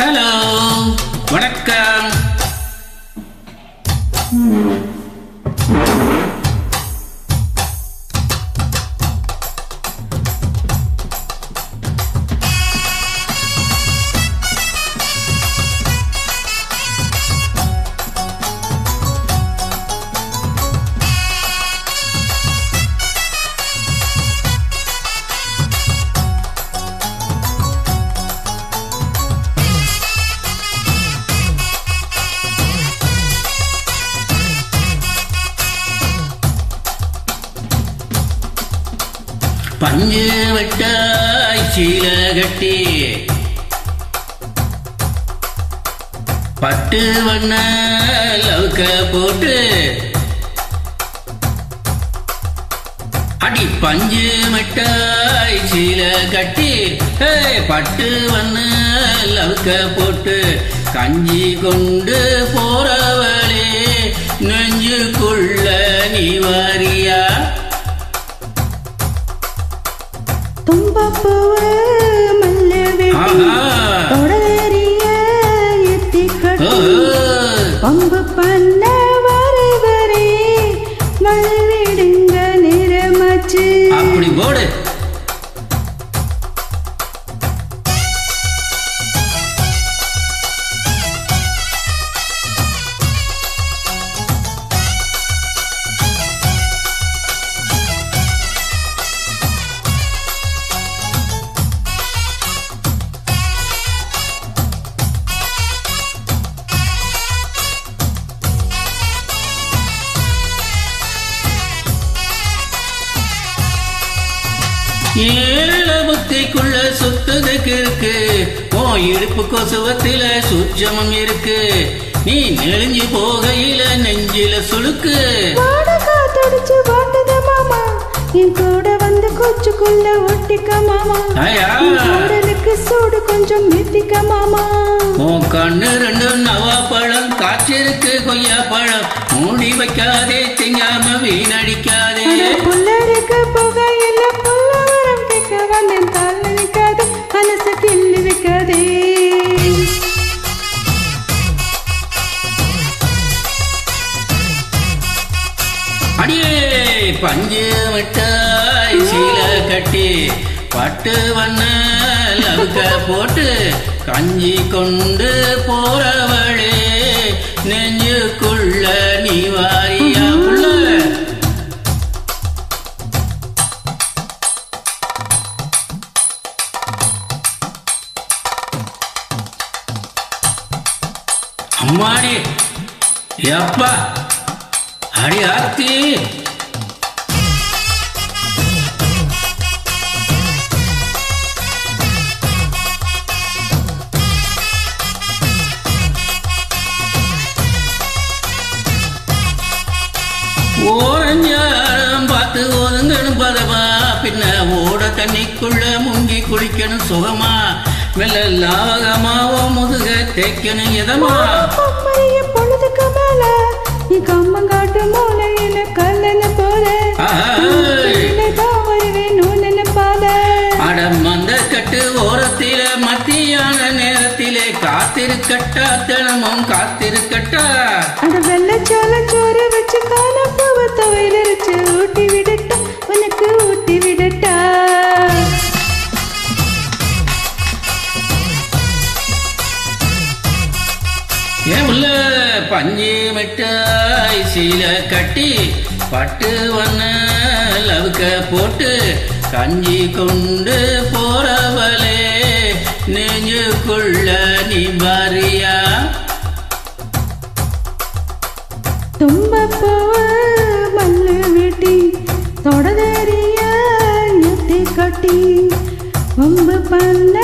Hello வணக்கம். பஞ்சு வட்டாய் சீல கட்டி பட்டு வண்ண லவுக்க போட்டு அடி பஞ்சு மட்டாய் சீல கட்டி பட்டு வண்ண லவுக்க போட்டு கஞ்சி கொண்டு போறவளே நெஞ்சுக்குள்ள நீ வாரியா? தும்பப்பூவு மல்ல வெட்டி தொடரிய எத்தி கட்டி பம்பு பண்ண வரவரே மல்விடுங்க நிறமாச்சு. அப்படி போடு. ஏழ புத்திக்குள்ள சுத்ததுக்கு இருக்கு, ஓ இடுப்பு கொசுவத்தில சுச்சமம் இருக்கு, நீ நெளிஞ்சு போகையில நெஞ்சில சுளுக்கு. காத்தடிச்சு வாட்டுத மாமா, என் கூட வந்து கொச்சுக்குள்ள ஒட்டிக்க மாமா, உடலுக்கு சூடு கொஞ்சம் நிறுத்திக்க மாமா. உன் கண்ணு ரெண்டு நவா பழம் காய்ச்சிருக்கு கொய்யா பழம், மூடி வைக்காதே திங்காம வீணடிக்காதே. புள்ளரிக்க புகையில புல்லவரம் கேட்க வந்தேன், தாழ்ல நிற்காது மனசு கிள்ளி வைக்காதே. அடியே பஞ்சு மிட்டாய் சீல கட்டி பட்டு வண்ண லவுக்க போட்டு கஞ்சி கொண்டு போறவளே நெஞ்சுக்குள்ள நீ வாரியா? புள்ள அம்மாடி எப்பா அடி ஆத்தி. ஓரஞ்சாரம் பார்த்து ஒதுங்கணும் பதமா, பின்ன ஓட தண்ணிக்குள்ள முங்கி குளிக்கணும் சுகமா, மெல்ல லாவகமாவோ முதுக தேய்க்கணும் எதமா. பொழுதுக்கு மேல நீ கம்மங்காட்டு மூலையில கல்லன போல நூலன பால. அட மந்த கட்டு ஓரத்தில மத்தியான நேரத்திலே காத்திருக்கட்டா, தினமும் காத்திருக்கட்டா. அட வெள்ளச்சால சோறு வச்சு காலப்பூவ துவையிலரிச்சு ஊட்டி விடட்டா, உனக்கு ஊட்டி விடட்டா. ஏன் உள்ள பஞ்சு மிட்டாய் சீல கட்டி பட்டு வண்ண லவுக்க போட்டு கஞ்சி கொண்டு போறவளே நெஞ்சுக்குள்ள நீ பாரியா? தும்பப்பூவு மல்ல வெட்டி தொடரிய எத்தி கட்டி பம்பு பண்ண